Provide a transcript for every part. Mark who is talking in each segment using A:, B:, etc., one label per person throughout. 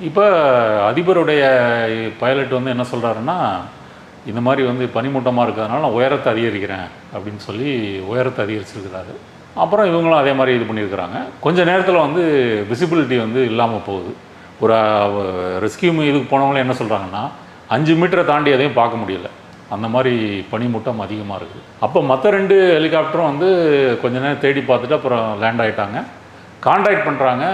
A: இப்போ அதிபருடைய பைலட் வந்து என்ன சொல்கிறாருன்னா, இந்த மாதிரி வந்து பனிமூட்டமாக இருக்கிறதுனால நான் உயரத்தை அதிகரிக்கிறேன் அப்படின்னு சொல்லி உயரத்தை அதிகரிச்சிருக்கிறாரு. அப்புறம் இவங்களும் அதே மாதிரி இது பண்ணியிருக்கிறாங்க. கொஞ்சம் நேரத்தில் வந்து விசிபிலிட்டி வந்து இல்லாமல் போகுது. ஒரு ரெஸ்கியூ இதுக்கு போனவங்களும் என்ன சொல்கிறாங்கன்னா, 5 மீட்டரை தாண்டி எதையும் பார்க்க முடியல. அந்த மாதிரி பனிமூட்டம் அதிகமாக இருக்குது. அப்போ மற்ற 2 ஹெலிகாப்டரும் வந்து கொஞ்ச நேரம் தேடி பார்த்துட்டு அப்புறம் லேண்ட் ஆகிட்டாங்க. கான்டாக்ட் பண்ணுறாங்க,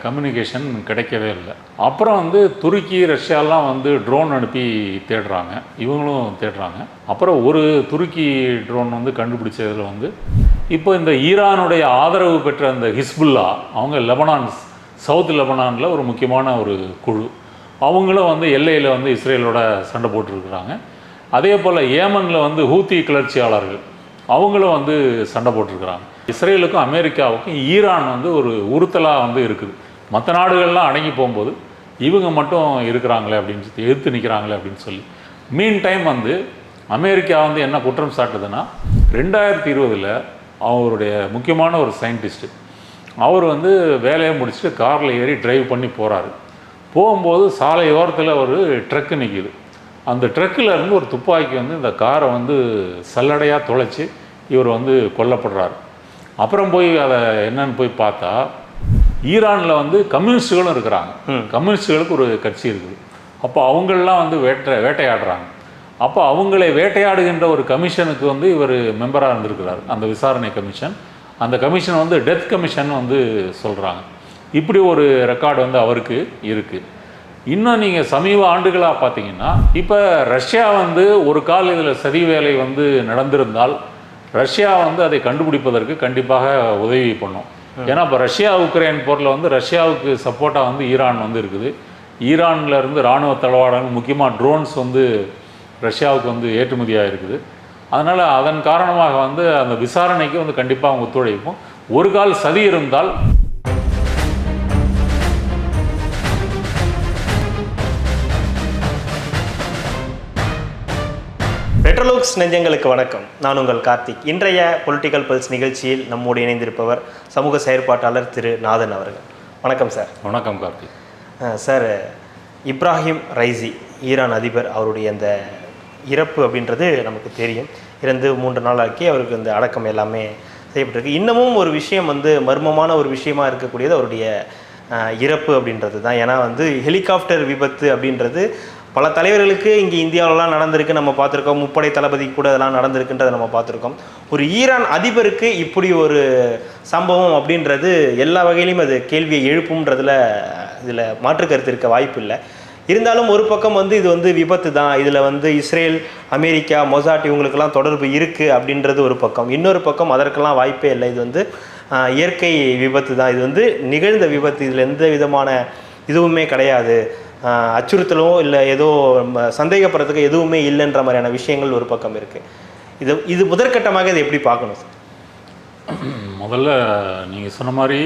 A: கம்யூனிகேஷன் கிடைக்கவே இல்லை. அப்புறம் வந்து துருக்கி, ரஷ்யாலாம் வந்து ட்ரோன் அனுப்பி தேடுறாங்க, இவங்களும் தேடுறாங்க. அப்புறம் ஒரு துருக்கி ட்ரோன் வந்து கண்டுபிடிச்சதில் வந்து இப்போ இந்த ஈரானுடைய ஆதரவு பெற்ற அந்த ஹிஸ்புல்லா, அவங்க லெபனான், சவுத் லெபனானில் ஒரு முக்கியமான ஒரு குழு. அவங்களும் வந்து எல்லையில் வந்து இஸ்ரேலோட சண்டை போட்டுருக்குறாங்க. அதே போல் ஏமனில் வந்து ஹூத்தி கிளர்ச்சியாளர்கள் அவங்களும் வந்து சண்டை போட்டிருக்கிறாங்க. இஸ்ரேலுக்கும் அமெரிக்காவுக்கும் ஈரான் வந்து ஒரு உறுத்தலாக வந்து இருக்குது. மற்ற நாடுகள்லாம் அடங்கி போகும்போது இவங்க மட்டும் இருக்கிறாங்களே அப்படின்னு சொல்லி எதிர்த்து நிற்கிறாங்களே அப்படின்னு சொல்லி மீன் டைம் வந்து அமெரிக்கா வந்து என்ன குற்றம் சாட்டுதுன்னா, 2020 அவருடைய முக்கியமான ஒரு சயின்டிஸ்ட்டு அவர் வந்து வேலையை முடிச்சுட்டு காரில் ஏறி டிரைவ் பண்ணி போகிறாரு. போகும்போது சாலை ஓரத்தில் ஒரு ட்ரக்கு நிற்கிது. அந்த ட்ரக்கில் இருந்து ஒரு துப்பாக்கி வந்து இந்த காரை வந்து சல்லடையாக தொலைச்சி இவர் வந்து கொல்லப்படுறார். அப்புறம் போய் அதை என்னன்னு போய் பார்த்தா, ஈரானில் வந்து கம்யூனிஸ்டுகளும் இருக்கிறாங்க. கம்யூனிஸ்டுகளுக்கு ஒரு கட்சி இருக்குது. அப்போ அவங்களெலாம் வந்து வேட்டையாடுறாங்க. அப்போ அவங்களை வேட்டையாடுகின்ற ஒரு கமிஷனுக்கு வந்து இவர் மெம்பராக இருந்திருக்கிறார், அந்த விசாரணை கமிஷன். அந்த கமிஷன் வந்து டெத் கமிஷன் வந்து சொல்கிறாங்க. இப்படி ஒரு ரெக்கார்டு வந்து அவருக்கு இருக்குது. இன்னும் நீங்கள் சமீப ஆண்டுகளாக பார்த்தீங்கன்னா, இப்போ ரஷ்யா வந்து ஒரு கால் இதில் சதி வேலை வந்து நடந்திருந்தால் ரஷ்யா வந்து அதை கண்டுபிடிப்பதற்கு கண்டிப்பாக உதவி பண்ணும். ஏன்னா இப்போ ரஷ்யா உக்ரைன் போரில் வந்து ரஷ்யாவுக்கு சப்போர்ட்டாக வந்து ஈரான் வந்து இருக்குது. ஈரானில் இருந்து இராணுவ தளவாடங்கள், முக்கியமாக ட்ரோன்ஸ் வந்து ரஷ்யாவுக்கு வந்து ஏற்றுமதியாக இருக்குது. அதனால் அதன் காரணமாக வந்து அந்த விசாரணைக்கு வந்து கண்டிப்பாக அவங்க ஒத்துழைப்போம். ஒரு கால் சதி இருந்தால்
B: பெட்ரோலுக்ஸ் நெஞ்சங்களுக்கு வணக்கம். நான் உங்கள் கார்த்திக். இன்றைய பொலிட்டிக்கல் பல்ஸ் நிகழ்ச்சியில் நம்மோடு இணைந்திருப்பவர் சமூக செயற்பாட்டாளர் திரு நாதன் அவர்கள். வணக்கம் சார்.
A: வணக்கம் Karthik.
B: Sir, Ebrahim Raisi Iran அதிபர், அவருடைய அந்த இறப்பு அப்படின்றது நமக்கு தெரியும். இறந்து 3 நாள் ஆக்கி அவருக்கு இந்த அடக்கம் எல்லாமே செய்யப்பட்டிருக்கு. இன்னமும் ஒரு விஷயம் வந்து மர்மமான ஒரு விஷயமா இருக்கக்கூடியது அவருடைய இறப்பு அப்படின்றது தான். ஏன்னா வந்து ஹெலிகாப்டர் விபத்து அப்படின்றது பல தலைவர்களுக்கு இங்கே இந்தியாவிலலாம் நடந்திருக்கு, நம்ம பார்த்துருக்கோம். முப்படை தளபதி கூட அதெல்லாம் நடந்திருக்குன்றதை நம்ம பார்த்துருக்கோம். ஒரு ஈரான் அதிபருக்கு இப்படி ஒரு சம்பவம் அப்படின்றது எல்லா வகையிலையும் அது கேள்வியை எழுப்பும்ன்றதுல இதில் மாற்று கருத்து இருக்க வாய்ப்பு இல்லை. இருந்தாலும் ஒரு பக்கம் வந்து இது வந்து விபத்து தான், இதில் வந்து இஸ்ரேல், அமெரிக்கா, மொசாட் இவங்களுக்கெல்லாம் தொடர்பு இருக்குது அப்படின்றது ஒரு பக்கம். இன்னொரு பக்கம் அதற்கெல்லாம் வாய்ப்பே இல்லை, இது வந்து இயற்கை விபத்து தான், இது வந்து நிகழ்ந்த விபத்து, இதில் எந்த விதமான இதுவுமே கிடையாது, அச்சுறுத்தலோ இல்லை ஏதோ சந்தேகப்படுறதுக்கு எதுவுமே இல்லைன்ற மாதிரியான விஷயங்கள் ஒரு பக்கம் இருக்குது. இது முதற்கட்டமாக இதை எப்படி பார்க்கணும் சார்?
A: முதல்ல நீங்கள் சொன்ன மாதிரி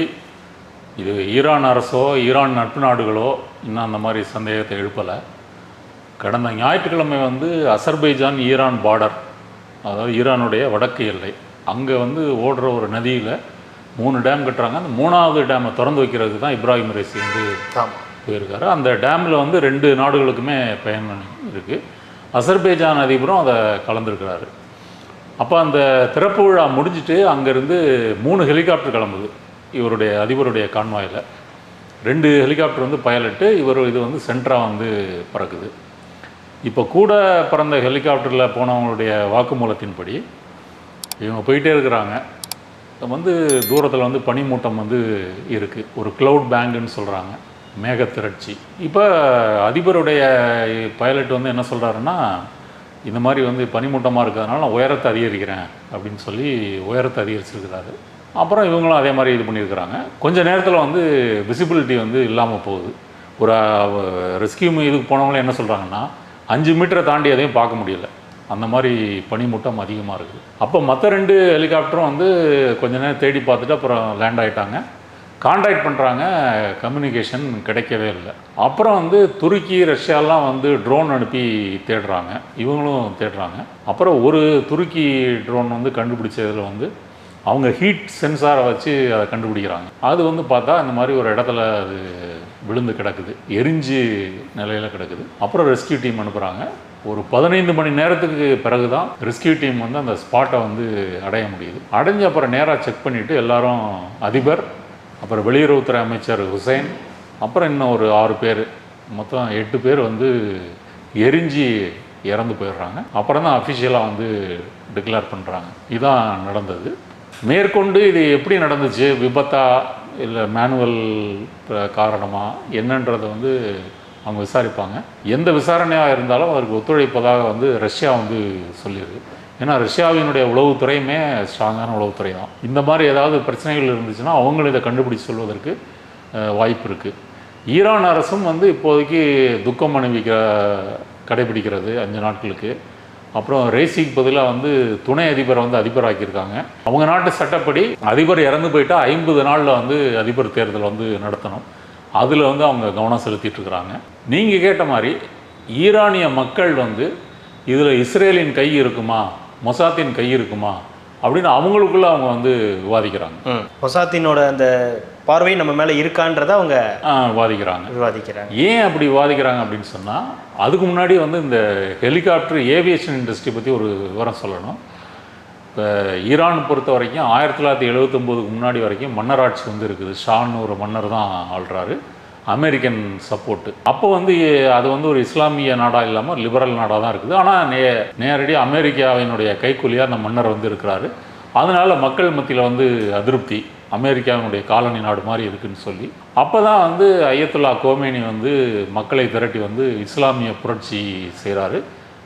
A: இது ஈரான் அரசோ ஈரான் நட்பு நாடுகளோ இன்னும் அந்த மாதிரி சந்தேகத்தை எழுப்பலை. கடந்த ஞாயிற்றுக்கிழமை வந்து அசர்பைஜான் ஈரான் பார்டர், அதாவது ஈரானுடைய வடக்கு எல்லை, அங்கே வந்து ஓடுற ஒரு நதியில் 3 டேம் கட்டுறாங்க. அந்த 3வது டேமை திறந்து வைக்கிறதுக்கு தான் இப்ராஹிம் ரைசி வந்து போயிருக்காரு. அந்த டேமில் வந்து 2 நாடுகளுக்குமே பயன் இருக்குது. அசர்பைஜான் அதிபரும் அதை கலந்துருக்கிறாரு. அப்போ அந்த திறப்பு விழா முடிஞ்சிட்டு அங்கேருந்து 3 ஹெலிகாப்டர் கிளம்புது இவருடைய அதிபருடைய கான்வாயில். 2 ஹெலிகாப்டர் வந்து பைலட்டு, இது வந்து சென்ட்ராக வந்து பறக்குது. இப்போ கூட பறந்த ஹெலிகாப்டரில் போனவங்களுடைய வாக்குமூலத்தின்படி இவங்க போயிட்டே இருக்கிறாங்க. வந்து தூரத்தில் வந்து பனிமூட்டம் வந்து இருக்குது, ஒரு க்ளவுட் பேங்குன்னு சொல்கிறாங்க, மேகத்திரட்சி. இப்போ அதிபருடைய பைலட் வந்து என்ன சொல்கிறாருன்னா, இந்த மாதிரி வந்து பனிமூட்டமாக இருக்கிறதுனால நான் உயரத்தை அதிகரிக்கிறேன் அப்படின்னு சொல்லி உயரத்தை அதிகரிச்சிருக்கிறாரு. அப்புறம் இவங்களும் அதே மாதிரி இது பண்ணியிருக்கிறாங்க. கொஞ்சம் நேரத்தில் வந்து விசிபிலிட்டி வந்து இல்லாமல் போகுது. ஒரு ரெஸ்கியூ இதுக்கு போனவங்களும் என்ன சொல்கிறாங்கன்னா, 5 மீட்டரை தாண்டி எதையும் பார்க்க முடியல. அந்த மாதிரி பனிமூட்டம் அதிகமாக இருக்குது. அப்போ மற்ற 2 ஹெலிகாப்டரும் வந்து கொஞ்ச நேரம் தேடி பார்த்துட்டு அப்புறம் லேண்ட் ஆகிட்டாங்க. கான்டாக்ட் பண்ணுறாங்க, கம்யூனிகேஷன் கிடைக்கவே இல்லை. அப்புறம் வந்து துருக்கி, ரஷ்யாலாம் வந்து ட்ரோன் அனுப்பி தேடுறாங்க, இவங்களும் தேடுறாங்க. அப்புறம் ஒரு துருக்கி ட்ரோன் வந்து கண்டுபிடிச்சதில் வந்து அவங்க ஹீட் சென்சாரை வச்சு அதை கண்டுபிடிக்கிறாங்க. அது வந்து பார்த்தா இந்த மாதிரி ஒரு இடத்துல அது விழுந்து கிடக்குது, எரிஞ்சு நிலையில் கிடக்குது. அப்புறம் ரெஸ்கியூ டீம் அனுப்புகிறாங்க. ஒரு 15 மணி நேரத்துக்கு பிறகு தான் ரெஸ்கியூ டீம் வந்து அந்த ஸ்பாட்டை வந்து அடைய முடியுது. அடைஞ்சு அப்புறம் நேராக செக் பண்ணிவிட்டு எல்லாரும் அதிபர், அப்புறம் வெளியுறவுத்துறை அமைச்சர் ஹுசைன், அப்புறம் இன்னும் ஒரு 6 பேர், மொத்தம் 8 பேர் வந்து எரிஞ்சு இறந்து போயிடுறாங்க. அப்புறம் தான் அஃபிஷியலாக வந்து டிக்ளேர் பண்ணுறாங்க. இதுதான் நடந்தது. மேற்கொண்டு இது எப்படி நடந்துச்சு, விபத்தா இல்லை மேனுவல் காரணமா என்னன்றதை வந்து அவங்க விசாரிப்பாங்க. எந்த விசாரணையாக இருந்தாலும் அதற்கு ஒத்துழைப்பதாக வந்து ரஷ்யா வந்து சொல்லிடுது. ஏன்னா ரஷ்யாவினுடைய உளவுத்துறையுமே ஸ்ட்ராங்கான உளவுத்துறை தான். இந்த மாதிரி ஏதாவது பிரச்சனைகள் இருந்துச்சுன்னா அவங்களும் இதை கண்டுபிடிச்சு சொல்வதற்கு வாய்ப்பு இருக்குது. ஈரான் அரசும் வந்து இப்போதைக்கு துக்கம் கடைபிடிக்கிறது 5 நாட்களுக்கு. அப்புறம் ரேசிக்கு பதிலாக வந்து துணை அதிபரை வந்து அதிபராக்கியிருக்காங்க. அவங்க நாட்டு சட்டப்படி அதிபர் இறந்து போயிட்டா 50 நாளில் வந்து அதிபர் தேர்தல் வந்து நடத்தணும். அதில் வந்து அவங்க கவனம் செலுத்திட்டுருக்குறாங்க. நீங்கள் கேட்ட மாதிரி ஈரானிய மக்கள் வந்து இதில் இஸ்ரேலின் கை இருக்குமா, மொசாத்தின் கை இருக்குமா அப்படின்னு அவங்களுக்குள்ள அவங்க வந்து விவாதிக்கிறாங்க.
B: மொசாத்தினோட அந்த பார்வை நம்ம மேலே இருக்கான்றதை அவங்க விவாதிக்கிறாங்க.
A: ஏன் அப்படி விவாதிக்கிறாங்க அப்படின்னு சொன்னால், அதுக்கு முன்னாடி வந்து இந்த ஹெலிகாப்டர் ஏவியேஷன் இண்டஸ்ட்ரி பற்றி ஒரு விவரம் சொல்லணும். இப்போ ஈரான் பொறுத்த வரைக்கும் 1979க்கு முன்னாடி வரைக்கும் மன்னராட்சி வந்து இருக்குது. ஷான்னு ஒரு மன்னர் தான் ஆள்றாரு, அமெரிக்கன் சப்போர்ட்டு. அப்போ வந்து அது வந்து ஒரு இஸ்லாமிய நாடாக இல்லாமல் லிபரல் நாடாக தான் இருக்குது. ஆனால் நேரடியாக அமெரிக்காவினுடைய கைக்கூலியாக அந்த மன்னர் வந்து இருக்கிறாரு. அதனால் மக்கள் மத்தியில் வந்து அதிருப்தி, அமெரிக்காவினுடைய காலனி நாடு மாதிரி இருக்குதுன்னு சொல்லி அப்போ தான் வந்து அயத்துல்லா கோமேனி வந்து மக்களை திரட்டி வந்து இஸ்லாமிய புரட்சி செய்கிறாரு.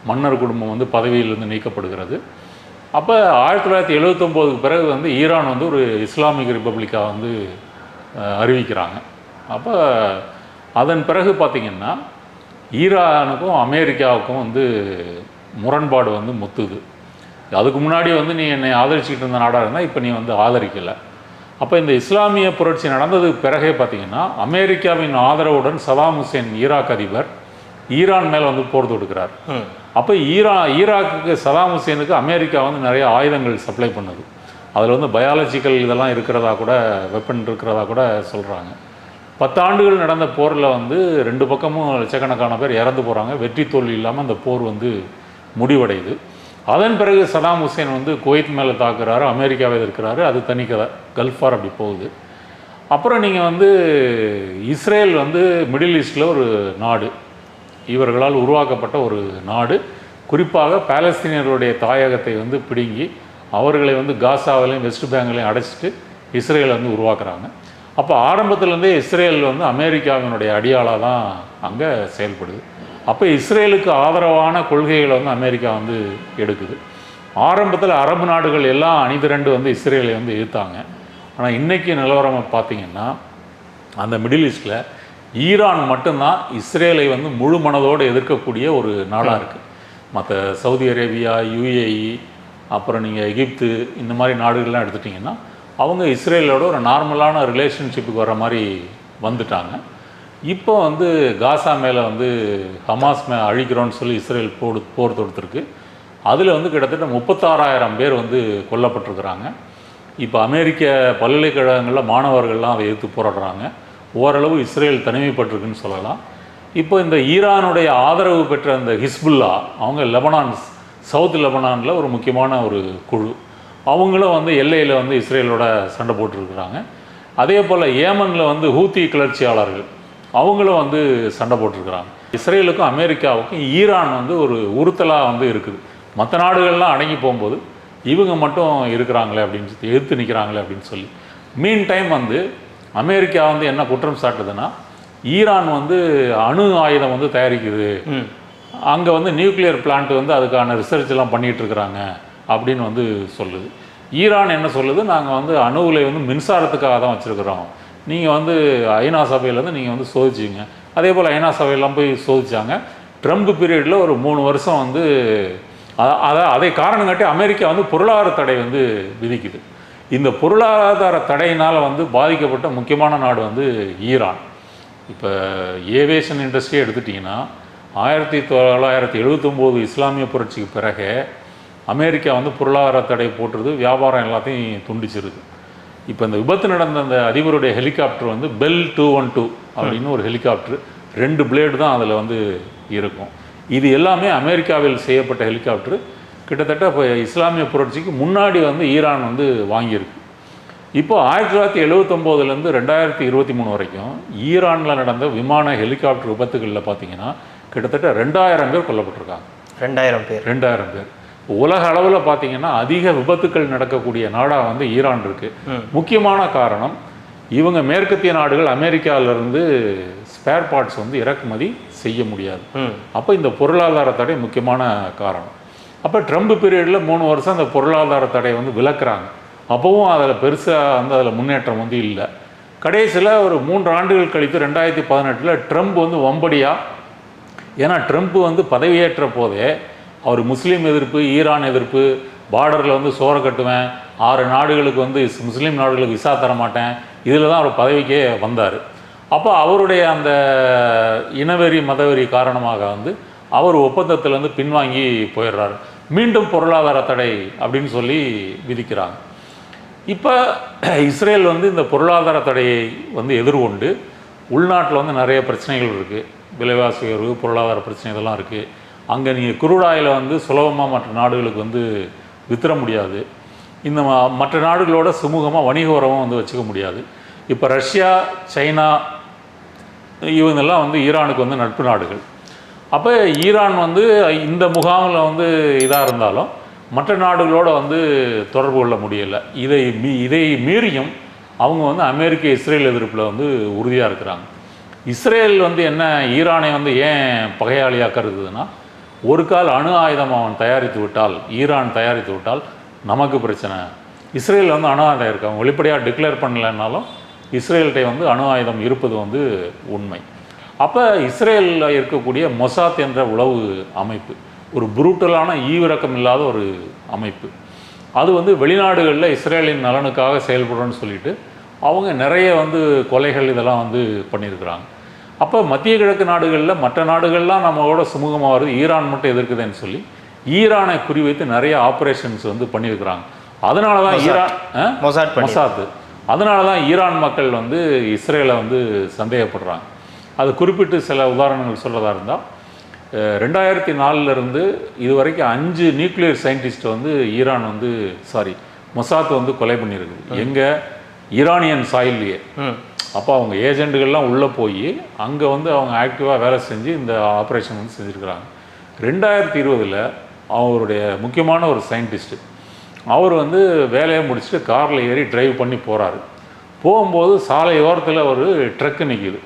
A: மன்னர் குடும்பம் வந்து பதவியிலிருந்து நீக்கப்படுகிறது. அப்போ 1979க்கு பிறகு வந்து ஈரான் வந்து ஒரு இஸ்லாமிக் ரிப்பப்ளிக்காக வந்து அறிவிக்கிறாங்க. அப்போ அதன் பிறகு பார்த்திங்கன்னா ஈரானுக்கும் அமெரிக்காவுக்கும் வந்து முரண்பாடு வந்து முத்துது. அதுக்கு முன்னாடி வந்து நீ என்னை ஆதரிச்சுக்கிட்டு இருந்த நாடாக இருந்தால் இப்போ நீ வந்து ஆதரிக்கலை. அப்போ இந்த இஸ்லாமிய புரட்சி நடந்ததுக்கு பிறகே பார்த்திங்கன்னா அமெரிக்காவின் ஆதரவுடன் சதாம் ஹுசேன் ஈராக் அதிபர் ஈரான் மேலே வந்து போர் தொடுக்கிறார். அப்போ ஈராக்குக்கு சதாம் ஹுசேனுக்கு அமெரிக்கா வந்து நிறைய ஆயுதங்கள் சப்ளை பண்ணுது. அதில் வந்து பயாலஜிக்கல் இதெல்லாம் இருக்கிறதா கூட, வெப்பன் இருக்கிறதா கூட சொல்கிறாங்க. 10 ஆண்டுகள் நடந்த போரில் வந்து 2 பக்கமும் லட்சக்கணக்கான பேர் இறந்து போகிறாங்க. வெற்றி தோல்வி இல்லாமல் அந்த போர் வந்து முடிவடையுது. அதன் பிறகு சதாம் ஹுசேன் வந்து குவைத் மேலே தாக்குறாரு, அமெரிக்காவை எதிர்க்கிறாரு. அது தனி கதை, கல்ஃப் வார் அப்படி போகுது. அப்புறம் நீங்கள் வந்து இஸ்ரேல் வந்து மிடில் ஈஸ்டில் ஒரு நாடு, இவர்களால் உருவாக்கப்பட்ட ஒரு நாடு. குறிப்பாக பாலஸ்தீனியர்களுடைய தாயகத்தை வந்து பிடுங்கி அவர்களை வந்து காசாவிலையும் வெஸ்ட் பேங்க்லையும் அடைச்சிட்டு இஸ்ரேலை வந்து உருவாக்குறாங்க. அப்போ ஆரம்பத்துலேருந்தே இஸ்ரேல் வந்து அமெரிக்காவினுடைய அடியாளாக தான் அங்கே செயல்படுது. அப்போ இஸ்ரேலுக்கு ஆதரவான கொள்கைகளை வந்து அமெரிக்கா வந்து எடுக்குது. ஆரம்பத்தில் அரபு நாடுகள் எல்லாம் அணிதிரண்டு வந்து இஸ்ரேலை வந்து எதிர்த்தாங்க. ஆனால் இன்றைக்கி நிலவரம் பார்த்திங்கன்னா அந்த மிடில் ஈஸ்டில் ஈரான் மட்டும்தான் இஸ்ரேலை வந்து முழு மனதோடு எதிர்க்கக்கூடிய ஒரு நாடாக இருக்குது. மற்ற சவுதி அரேபியா, UAE, அப்புறம் நீங்கள் எகிப்து, இந்த மாதிரி நாடுகள்லாம் எடுத்துட்டிங்கன்னா அவங்க இஸ்ரேலோட ஒரு நார்மலான ரிலேஷன்ஷிப்புக்கு வர மாதிரி வந்துட்டாங்க. இப்போ வந்து காசா மேலே வந்து ஹமாஸ் அழிக்கிறோன்னு சொல்லி இஸ்ரேல் போர் தொடுத்துருக்கு. அதில் வந்து கிட்டத்தட்ட 36,000 பேர் வந்து கொல்லப்பட்டிருக்கிறாங்க. இப்போ அமெரிக்க பல்கலைக்கழகங்களில் மாணவர்கள்லாம் அதை எதிர்த்து போராடுறாங்க. ஓரளவு இஸ்ரேல் தனிமைப்பட்டிருக்குன்னு சொல்லலாம். இப்போ இந்த ஈரானுடைய ஆதரவு பெற்ற அந்த ஹிஸ்புல்லா, அவங்க லெபனான், சவுத் லெபனானில் ஒரு முக்கியமான ஒரு குழு. அவங்களும் வந்து எல்லையில் வந்து இஸ்ரேலோட சண்டை போட்டுருக்குறாங்க. அதே போல் ஏமனில் வந்து ஹூத்தி கிளர்ச்சியாளர்கள் அவங்களும் வந்து சண்டை போட்டிருக்கிறாங்க. இஸ்ரேலுக்கும் அமெரிக்காவுக்கும் ஈரான் வந்து ஒரு உறுத்தலாக வந்து இருக்குது. மற்ற நாடுகள்லாம் அடங்கி போகும்போது இவங்க மட்டும் இருக்கிறாங்களே அப்படின்னு சொல்லி, எதிர்த்து நிற்கிறாங்களே அப்படின்னு சொல்லி. மீன் டைம் வந்து அமெரிக்கா வந்து என்ன குற்றம் சாட்டுதுன்னா, ஈரான் வந்து அணு ஆயுதம் வந்து தயாரிக்குது, அங்கே வந்து நியூக்ளியர் பிளான்ட் வந்து அதுக்கான ரிசர்ச் எல்லாம் பண்ணிகிட்டு இருக்கிறாங்க அப்படின்னு வந்து சொல்லுது. ஈரான் என்ன சொல்லுது, நாங்கள் வந்து அணு உலை வந்து மின்சாரத்துக்காக தான் வச்சுருக்கிறோம், நீங்கள் வந்து ஐநா சபையிலேருந்து நீங்கள் வந்து சோதிச்சிங்க. அதே போல் ஐநா சபையெல்லாம் போய் சோதிச்சாங்க. ட்ரம்ப் பீரியடில் ஒரு 3 வருஷம் வந்து அதை காரணம் காட்டி அமெரிக்கா வந்து பொருளாதார தடை வந்து விதிக்குது. இந்த பொருளாதார தடையினால் வந்து பாதிக்கப்பட்ட முக்கியமான நாடு வந்து ஈரான். இப்போ ஏவியேஷன் இண்டஸ்ட்ரியை எடுத்துட்டிங்கன்னா 1979 இஸ்லாமிய புரட்சிக்கு பிறகு அமெரிக்கா வந்து பொருளாதார தடை போட்டுருது, வியாபாரம் எல்லாத்தையும் துண்டிச்சிருது. இப்போ இந்த விபத்து நடந்த அந்த அதிபருடைய ஹெலிகாப்டர் வந்து பெல் 212 அப்படின்னு ஒரு ஹெலிகாப்டர், 2 பிளேடு தான் அதில் வந்து இருக்கும். இது எல்லாமே அமெரிக்காவில் செய்யப்பட்ட ஹெலிகாப்டர். கிட்டத்தட்ட இப்போ இஸ்லாமிய புரட்சிக்கு முன்னாடி வந்து ஈரான் வந்து வாங்கியிருக்கு. இப்போ 1979லேருந்து 2023 வரைக்கும் ஈரானில் நடந்த விமான ஹெலிகாப்டர் விபத்துகளில் பார்த்தீங்கன்னா கிட்டத்தட்ட 2000 பேர் கொல்லப்பட்டிருக்காங்க. 2000 பேர். உலக அளவில் பார்த்தீங்கன்னா அதிக விபத்துக்கள் நடக்கக்கூடிய நாடாக வந்து ஈரான் இருக்குது. முக்கியமான காரணம், இவங்க மேற்கத்திய நாடுகள் அமெரிக்காவிலிருந்து ஸ்பேர் பார்ட்ஸ் வந்து இறக்குமதி செய்ய முடியாது. அப்போ இந்த பொருளாதார தடை முக்கியமான காரணம். அப்போ ட்ரம்ப் பீரியடில் 3 வருஷம் அந்த பொருளாதார தடை வந்து விலக்குறாங்க. அப்போவும் அதில் பெருசாக வந்து அதில் முன்னேற்றம் வந்து இல்லை. கடைசியில் ஒரு 3 ஆண்டுகள் கழித்து 2018 ட்ரம்ப் வந்து வம்படியாக, ஏன்னா ட்ரம்ப் வந்து பதவியேற்ற போதே அவர் முஸ்லீம் எதிர்ப்பு, ஈரான் எதிர்ப்பு, பார்டரில் வந்து சோறை கட்டுவேன், 6 நாடுகளுக்கு வந்து முஸ்லீம் நாடுகளுக்கு விசா தர மாட்டேன், இதில் தான் அவர் பதவிக்கே வந்தார். அப்போ அவருடைய அந்த இனவெறி மதவெறி காரணமாக வந்து அவர் ஒப்பந்தத்திலேருந்து பின்வாங்கி போயிடுறாரு. மீண்டும் பொருளாதார தடை அப்படின்னு சொல்லி விதிக்கிறாங்க. இப்போ இஸ்ரேல் வந்து இந்த பொருளாதார தடையை வந்து எதிர்கொண்டு உள்நாட்டில் வந்து நிறைய பிரச்சனைகள் இருக்குது. விலைவாசி உயர்வு, பொருளாதார பிரச்சனை இதெல்லாம் இருக்குது. அங்கே நீங்கள் குரூடாயில் வந்து சுலபமாக மற்ற நாடுகளுக்கு வந்து வித்துற முடியாது. இந்த மற்ற நாடுகளோட சுமூகமாக வணிக உறவும் வந்து வச்சுக்க முடியாது. இப்போ ரஷ்யா, சைனா இவங்கெல்லாம் வந்து ஈரானுக்கு வந்து நட்பு நாடுகள். அப்போ ஈரான் வந்து இந்த முகாமில் வந்து இதாக இருந்தாலும் மற்ற நாடுகளோடு வந்து தொடர்பு கொள்ள முடியலை. இதை மீறியும் அவங்க வந்து அமெரிக்க இஸ்ரேல் எதிர்ப்பில் வந்து உறுதியாக இருக்கிறாங்க. இஸ்ரேல் வந்து என்ன ஈரானை வந்து ஏன் பகையாளியாக கருதுதுன்னா, ஒரு கால் அணு ஆயுதம் அவன் தயாரித்து விட்டால், ஈரான் தயாரித்து விட்டால் நமக்கு பிரச்சனை. இஸ்ரேல் வந்து அணு ஆயுதம் இருக்கு, அவங்க வெளிப்படையாக டிக்ளேர் பண்ணலைன்னாலும் இஸ்ரேல்கிட்ட வந்து அணு ஆயுதம் இருப்பது வந்து உண்மை. அப்போ இஸ்ரேலில் இருக்கக்கூடிய மொசாத் என்ற உளவு அமைப்பு ஒரு புரூட்டலான ஈவிரக்கம் இல்லாத ஒரு அமைப்பு. அது வந்து வெளிநாடுகளில் இஸ்ரேலின் நலனுக்காக செயல்படுறோன்னு சொல்லிட்டு அவங்க நிறைய வந்து கொலைகள் இதெல்லாம் வந்து பண்ணியிருக்கிறாங்க. அப்போ மத்திய கிழக்கு நாடுகளில் மற்ற நாடுகள்லாம் நம்மளோட சுமூகமாக வருது, ஈரான் மட்டும் எதிர்க்குதுன்னு சொல்லி ஈரானை குறிவைத்து நிறைய ஆப்ரேஷன்ஸ் வந்து பண்ணியிருக்கிறாங்க. அதனால தான் மொசாத் அதனால தான் ஈரான் மக்கள் வந்து இஸ்ரேலை வந்து சந்தேகப்படுறாங்க. அது குறிப்பிட்டு சில உதாரணங்கள் சொல்கிறதா இருந்தால், 2004 இது வரைக்கும் 5 நியூக்ளியர் சயின்டிஸ்ட்டை வந்து ஈரான் வந்து மொசாத் வந்து கொலை பண்ணியிருக்குது. எங்கே? ஈரானியன் சாயில்லையே. அப்போ அவங்க ஏஜெண்டுகள்லாம் உள்ளே போய் அங்கே வந்து அவங்க ஆக்டிவாக வேலை செஞ்சு இந்த ஆப்ரேஷன் வந்து செஞ்சுருக்கிறாங்க. 2020 அவருடைய முக்கியமான ஒரு சயின்டிஸ்ட்டு அவர் வந்து வேலையை முடிச்சுட்டு காரில் ஏறி டிரைவ் பண்ணி போகிறாரு. போகும்போது சாலை ஓரத்தில் ஒரு ட்ரக்கு நிற்கிது.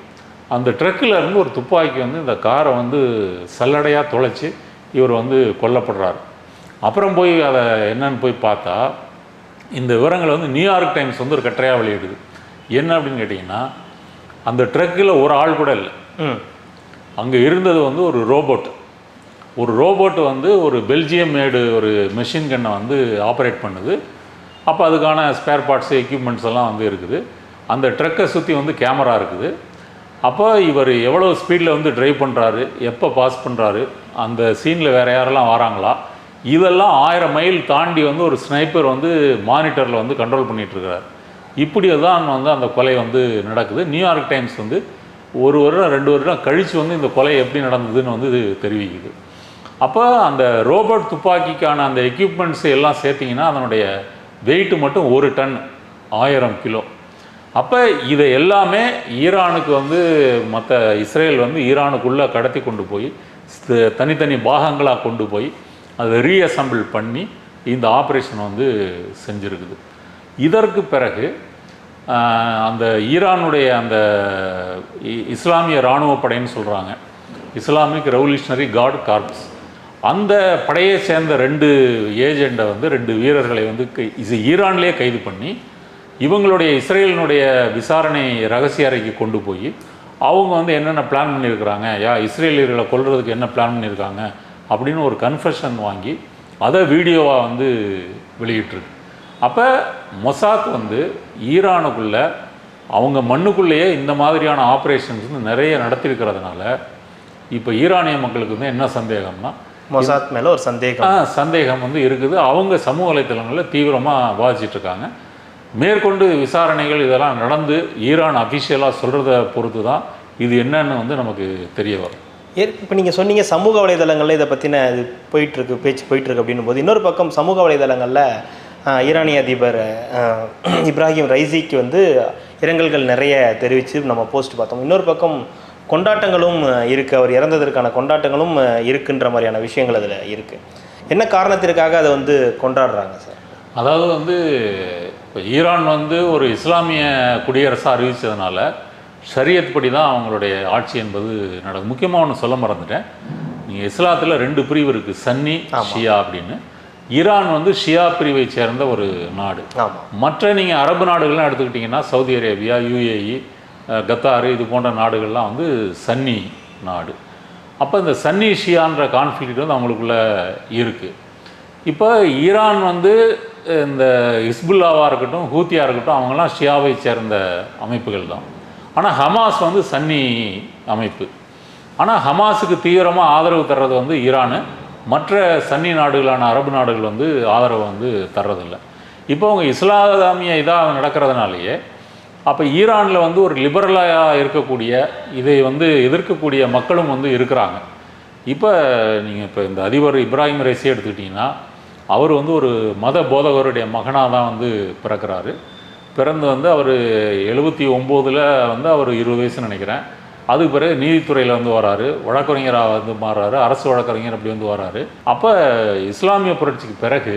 A: அந்த ட்ரக்கில் இருந்து ஒரு துப்பாக்கி வந்து இந்த காரை வந்து சல்லடையாக தொலைச்சி இவர் வந்து கொல்லப்படுறார். அப்புறம் போய் அதை என்னன்னு போய் பார்த்தா இந்த விவரங்களை வந்து நியூயார்க் டைம்ஸ் வந்து ஒரு கட்டுரையாக வெளியிடுது. என்ன அப்படின்னு கேட்டிங்கன்னா, அந்த ட்ரக்கில் ஒரு ஆள் கூட இல்லை. அங்கே இருந்தது வந்து ஒரு ரோபோட் வந்து ஒரு பெல்ஜியம் மேடு ஒரு மெஷின் கன்னை வந்து ஆப்ரேட் பண்ணுது. அப்போ அதுக்கான ஸ்பேர் பார்ட்ஸு எக்யூப்மெண்ட்ஸ் எல்லாம் வந்து இருக்குது. அந்த ட்ரக்கை சுற்றி வந்து கேமரா இருக்குது. அப்போ இவர் எவ்வளோ ஸ்பீடில் வந்து ட்ரைவ் பண்ணுறாரு, எப்போ பாஸ் பண்ணுறாரு, அந்த சீனில் வேறு யாரெல்லாம் வராங்களா, இதெல்லாம் 1000 மைல் தாண்டி வந்து ஒரு ஸ்னைப்பர் வந்து மானிட்டரில் வந்து கண்ட்ரோல் பண்ணிகிட்ருக்கிறார். இப்படி தான் வந்து அந்த கொலை வந்து நடக்குது. நியூயார்க் டைம்ஸ் வந்து 1 வருடம் 2 வருடம் கழித்து வந்து இந்த கொலை எப்படி நடந்ததுன்னு வந்து இது தெரிவிக்குது. அப்போ அந்த ரோபோட் துப்பாக்கிக்கான அந்த எக்யூப்மெண்ட்ஸ் எல்லாம் சேர்த்திங்கன்னா அதனுடைய வெயிட்டு மட்டும் 1 டன் 1000 கிலோ. அப்போ இதை எல்லாமே ஈரானுக்கு வந்து மற்ற இஸ்ரேல் வந்து ஈரானுக்குள்ளே கடத்தி கொண்டு போய் தனித்தனி பாகங்களாக கொண்டு போய் அதை ரீஅசம்பிள் பண்ணி இந்த ஆப்ரேஷன் வந்து செஞ்சுருக்குது. இதற்கு பிறகு அந்த ஈரானுடைய அந்த இஸ்லாமிய இராணுவ படைன்னு சொல்கிறாங்க, இஸ்லாமிக் ரெவல்யூஷனரி கார்டு கார்ப்ஸ், அந்த படையை சேர்ந்த 2 ஏஜெண்டை வந்து 2 வீரர்களை வந்து ஈரான்லேயே கைது பண்ணி இவங்களுடைய இஸ்ரேலினுடைய விசாரணை ரகசிய அறைக்கு கொண்டு போய் அவங்க வந்து என்னென்ன பிளான் பண்ணியிருக்கிறாங்க, இஸ்ரேலியர்களை கொல்றதுக்கு என்ன பிளான் பண்ணியிருக்காங்க அப்படின்னு ஒரு கன்ஃபெஷன் வாங்கி அதை வீடியோவாக வந்து வெளியிட்டிருக்கு. அப்போ மொசாத் வந்து ஈரானுக்குள்ளே அவங்க மண்ணுக்குள்ளேயே இந்த மாதிரியான ஆப்ரேஷன்ஸ் வந்து நிறைய நடத்தியிருக்கிறதுனால இப்போ ஈரானிய மக்களுக்கு வந்து என்ன சந்தேகம்னா,
B: மொசாத் மேலே ஒரு
A: சந்தேகம் வந்து இருக்குது. அவங்க சமூக வலைத்தளங்களில் தீவிரமாக பாதிச்சிட்ருக்காங்க. மேற்கொண்டு விசாரணைகள் இதெல்லாம் நடந்து ஈரான் அஃபிஷியலாக சொல்கிறத பொறுத்து தான் இது என்னன்னு வந்து நமக்கு தெரிய வரும்.
B: இப்போ நீங்கள் சொன்னீங்க சமூக வலைதளங்களில் இதை பற்றின இது பேச்சு போயிட்டுருக்கு அப்படின்னும் போது, இன்னொரு பக்கம் சமூக வலைதளங்களில் ஈரானிய அதிபர் இப்ராஹிம் ரைசிக்கு வந்து இரங்கல்கள் நிறைய தெரிவித்து நம்ம போஸ்ட் பார்த்தோம். இன்னொரு பக்கம் கொண்டாட்டங்களும் இருக்குது, அவர் இறந்ததற்கான கொண்டாட்டங்களும் இருக்குன்ற மாதிரியான விஷயங்கள் அதில் இருக்குது. என்ன காரணத்திற்காக அதை வந்து கொண்டாடுறாங்க சார்?
A: அதாவது வந்து இப்போ ஈரான் வந்து ஒரு இஸ்லாமிய குடியரசாக அறிவித்ததுனால ஷரியத் படி தான் அவங்களுடைய ஆட்சி என்பது நடக்கும். முக்கியமாக ஒன்று சொல்ல மறந்துட்டேன், நீங்கள் இஸ்லாத்தில் 2 பிரிவு இருக்குது, சன்னி ஷியா அப்படின்னு. ஈரான் வந்து ஷியா பிரிவை சேர்ந்த ஒரு நாடு. மற்ற நீங்கள் அரபு நாடுகள்லாம் எடுத்துக்கிட்டிங்கன்னா சவுதி அரேபியா, யுஏஇ, கத்தார் இது போன்ற நாடுகள்லாம் வந்து சன்னி நாடு. அப்போ இந்த சன்னி ஷியான்ற கான்ஃப்ளிக்ட் வந்து அவங்களுக்குள்ள இருக்குது. இப்போ ஈரான் வந்து இந்த ஹிஸ்புல்லாவாக இருக்கட்டும், ஹூத்தியாக இருக்கட்டும், அவங்கெல்லாம் ஷியாவை சேர்ந்த அமைப்புகள் தான். ஆனால் ஹமாஸ் வந்து சன்னி அமைப்பு. ஆனால் ஹமாஸுக்கு தீவிரமாக ஆதரவு தர்றது வந்து ஈரானு. மற்ற சன்னி நாடுகளான அரபு நாடுகள் வந்து ஆதரவு வந்து தர்றதில்லை. இப்போ அவங்க இஸ்லாமிய இதாக நடக்கிறதுனாலேயே அப்போ ஈரானில் வந்து ஒரு லிபரலாக இருக்கக்கூடிய, இதை வந்து எதிர்க்கக்கூடிய மக்களும் வந்து இருக்கிறாங்க. இப்போ நீங்கள் இப்போ இந்த அதிபர் இப்ராஹிம் ரைசி எடுத்துக்கிட்டிங்கன்னா, அவர் வந்து ஒரு மத போதகருடைய மகனாக தான் வந்து பிறக்கிறாரு. பிறந்து வந்து அவர் 79 வந்து அவர் 20 வயசுன்னு நினைக்கிறேன். அதுக்கு பிறகு நீதித்துறையில் வந்து வராரு, வழக்கறிஞராக வந்து மாறுறாரு, அரசு வழக்கறிஞர் அப்படி வந்து வராரு. அப்போ இஸ்லாமிய புரட்சிக்கு பிறகு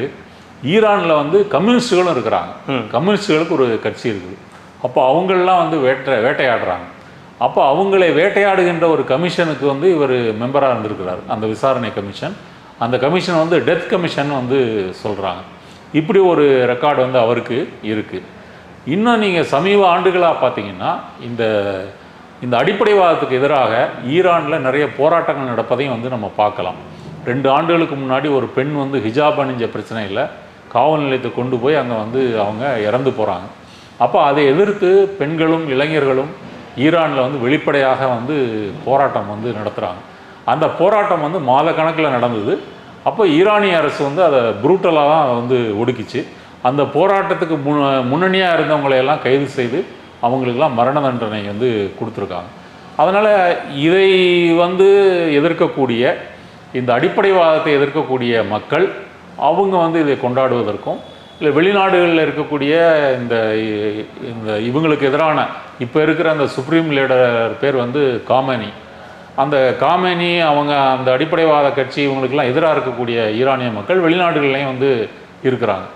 A: ஈரானில் வந்து கம்யூனிஸ்டுகளும் இருக்கிறாங்க. கம்யூனிஸ்டுகளுக்கு ஒரு கட்சி இருக்குது. அப்போ அவங்களெலாம் வந்து வேட்டையாடுறாங்க. அப்போ அவங்களை வேட்டையாடுகின்ற ஒரு கமிஷனுக்கு வந்து இவர் மெம்பராக இருந்திருக்கிறார், அந்த விசாரணை கமிஷன். அந்த கமிஷன் வந்து டெத் கமிஷன் வந்து சொல்கிறாங்க. இப்படி ஒரு ரெக்கார்டு வந்து அவருக்கு இருக்குது. இன்னும் நீங்கள் சமீப ஆண்டுகளாக பார்த்தீங்கன்னா இந்த அடிப்படைவாதத்துக்கு எதிராக ஈரானில் நிறைய போராட்டங்கள் நடப்பதையும் வந்து நம்ம பார்க்கலாம். 2 ஆண்டுகளுக்கு முன்னாடி ஒரு பெண் வந்து ஹிஜாப் அணிஞ்ச பிரச்சனையில் காவல் நிலையத்தை கொண்டு போய் அங்கே வந்து அவங்க இறந்து போகிறாங்க. அப்போ அதை எதிர்த்து பெண்களும் இளைஞர்களும் ஈரானில் வந்து வெளிப்படையாக வந்து போராட்டம் வந்து நடத்துகிறாங்க. அந்த போராட்டம் வந்து மாத கணக்கில் நடந்தது. அப்போ ஈரானிய அரசு வந்து அதை ப்ரூட்டலாக தான் வந்து ஒடுக்கிச்சு. அந்த போராட்டத்துக்கு முன்னணியாக இருந்தவங்களையெல்லாம் கைது செய்து அவங்களுக்கெல்லாம் மரண தண்டனை வந்து கொடுத்துருக்காங்க. அதனால் இதை வந்து எதிர்க்கக்கூடிய, இந்த அடிப்படைவாதத்தை எதிர்க்கக்கூடிய மக்கள் அவங்க வந்து இதை கொண்டாடுவதற்கும், இல்லை வெளிநாடுகளில் இருக்கக்கூடிய இந்த இவங்களுக்கு எதிரான இப்போ இருக்கிற அந்த சுப்ரீம் லீடர் பேர் வந்து காமேனி, அந்த காமேனி அவங்க அந்த அடிப்படைவாத கட்சி இவங்களுக்கெல்லாம் எதிராக இருக்கக்கூடிய ஈரானிய மக்கள் வெளிநாடுகள்லையும் வந்து இருக்கிறாங்க.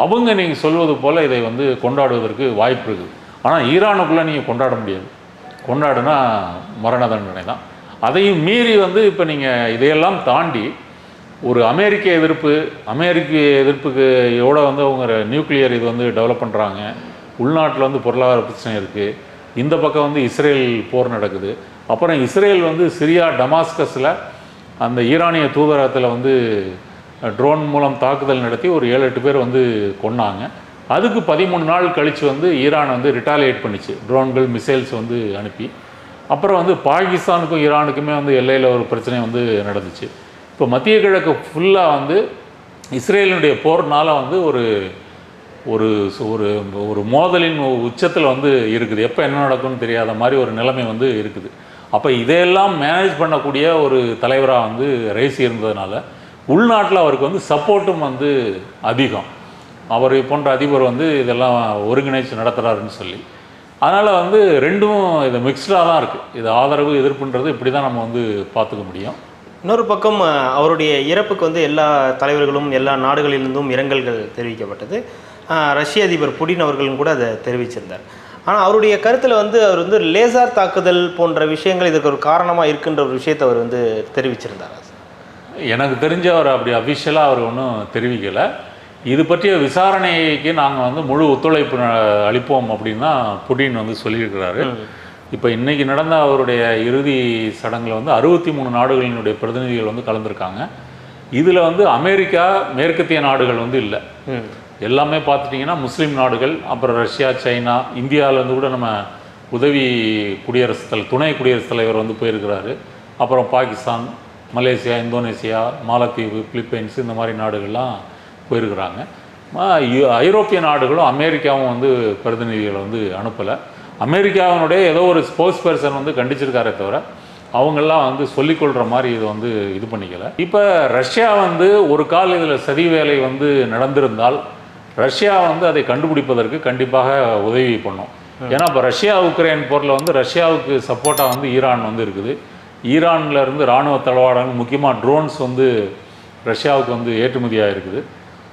A: அவங்க நீங்கள் சொல்வது போல் இதை வந்து கொண்டாடுவதற்கு வாய்ப்பு இருக்குது. ஆனால் ஈரானுக்குள்ளே நீங்கள் கொண்டாட முடியாது. கொண்டாடுனா மரண தண்டனை தான். அதையும் மீறி வந்து இப்போ நீங்கள் இதையெல்லாம் தாண்டி ஒரு அமெரிக்க எதிர்ப்புக்கு எவ்வளோ வந்து அவங்க நியூக்ளியர் இது வந்து டெவலப் பண்ணுறாங்க. உள்நாட்டில் வந்து பொருளாதார பிரச்சனை இருக்குது. இந்த பக்கம் வந்து இஸ்ரேல் போர் நடக்குது. அப்புறம் இஸ்ரேல் வந்து சிரியா டமாஸ்கஸில் அந்த ஈரானிய தூதரகத்தில் வந்து ட்ரோன் மூலம் தாக்குதல் நடத்தி ஒரு 7-8 பேர் வந்து கொன்னாங்க. அதுக்கு 13 நாள் கழித்து வந்து ஈரான் வந்து ரிட்டாலியேட் பண்ணிச்சு, ட்ரோன்கள் மிசைல்ஸ் வந்து அனுப்பி. அப்புறம் வந்து பாகிஸ்தானுக்கும் ஈரானுக்குமே வந்து எல்லையில் ஒரு பிரச்சனை வந்து நடந்துச்சு. இப்போ மத்திய கிழக்கு ஃபுல்லாக வந்து இஸ்ரேலினுடைய போர்னால் வந்து ஒரு ஒரு ஒரு மோதலின் உச்சத்தில் வந்து இருக்குது. எப்போ என்ன நடக்கும்னு தெரியாத மாதிரி ஒரு நிலைமை வந்து இருக்குது. அப்போ இதையெல்லாம் மேனேஜ் பண்ணக்கூடிய ஒரு தலைவராக வந்து ரைசி இருந்ததுனால உள்நாட்டில் அவருக்கு வந்து சப்போர்ட்டும் வந்து அதிகம். அவர் போன்ற அதிபர் வந்து இதெல்லாம் ஒருங்கிணைச்சு நடத்துகிறாருன்னு சொல்லி. அதனால் வந்து ரெண்டும் இது மிக்ஸ்டாக தான் இருக்குது. இது ஆதரவு எதிர்ப்புன்றது இப்படி தான் நம்ம வந்து பார்த்துக்க முடியும்.
B: இன்னொரு பக்கம் அவருடைய இறப்புக்கு வந்து எல்லா தலைவர்களும் எல்லா நாடுகளிலிருந்தும் இரங்கல்கள் தெரிவிக்கப்பட்டது. ரஷ்ய அதிபர் புடின் அவர்களும் கூட அதை தெரிவிச்சிருந்தார். ஆனால் அவருடைய கருத்தில் வந்து அவர் வந்து லேசார் தாக்குதல் போன்ற விஷயங்கள் இதற்கு ஒரு காரணமாக இருக்குன்ற ஒரு விஷயத்தை அவர் வந்து தெரிவிச்சிருந்தார்.
A: எனக்கு தெரிஞ்ச அவர் அப்படி அஃபிஷியலாக அவர் ஒன்றும் தெரிவிக்கலை. இது பற்றிய விசாரணைக்கு நாங்கள் வந்து முழு ஒத்துழைப்பு அளிப்போம் அப்படின்னு தான் புடின் வந்து சொல்லியிருக்கிறாரு. இப்போ இன்றைக்கி நடந்த அவருடைய இறுதி சடங்கில் வந்து 63 நாடுகளினுடைய பிரதிநிதிகள் வந்து கலந்துருக்காங்க. இதில் வந்து அமெரிக்கா, மேற்கத்திய நாடுகள் வந்து இல்லை. எல்லாமே பார்த்துட்டிங்கன்னா முஸ்லீம் நாடுகள், அப்புறம் ரஷ்யா, சைனா, இந்தியாவிலேருந்து கூட நம்ம உதவி துணை குடியரசுத் தலைவர் வந்து போயிருக்கிறாரு. அப்புறம் பாகிஸ்தான், மலேசியா, இந்தோனேசியா, மாலத்தீவு, பிலிப்பைன்ஸ் இந்த மாதிரி நாடுகள்லாம் போயிருக்கிறாங்க. ஐரோப்பிய நாடுகளும் அமெரிக்காவும் வந்து பிரதிநிதிகளை வந்து அனுப்பலை. அமெரிக்காவினுடைய ஏதோ ஒரு ஸ்போர்ட்ஸ் பர்சன் வந்து கண்டிச்சிருக்காரே தவிர அவங்கெல்லாம் வந்து சொல்லிக்கொள்கிற மாதிரி இது வந்து இது பண்ணிக்கலை. இப்போ ரஷ்யா வந்து ஒரு கால் இதில் சதி வேலை வந்து நடந்திருந்தால் ரஷ்யா வந்து அதை கண்டுபிடிப்பதற்கு கண்டிப்பாக உதவி பண்ணும். ஏன்னா இப்போ ரஷ்யா உக்ரைன் போரில் வந்து ரஷ்யாவுக்கு சப்போர்ட்டாக வந்து ஈரான் வந்து இருக்குது. ஈரானில் இருந்து இராணுவ தளவாடங்கள் முக்கியமாக ட்ரோன்ஸ் வந்து ரஷ்யாவுக்கு வந்து ஏற்றுமதியாக இருக்குது.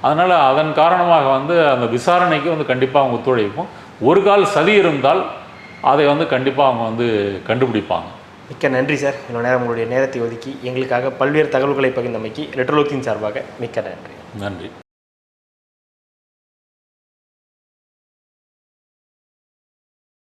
A: அதனால் அதன் காரணமாக வந்து அந்த விசாரணைக்கு வந்து கண்டிப்பாக அவங்க ஒத்துழைப்போம். ஒரு கால் சதி இருந்தால் அதை வந்து கண்டிப்பாக அவங்க வந்து கண்டுபிடிப்பாங்க.
B: மிக்க நன்றி சார். இவ்வளோ நேரம் உங்களுடைய நேரத்தை ஒதுக்கி எங்களுக்காக பல்வேறு தகவல்களை பகிர்ந்தமைக்கு ரெட்ரோலோக்கின் சார்பாக மிக்க நன்றி.
A: நன்றி.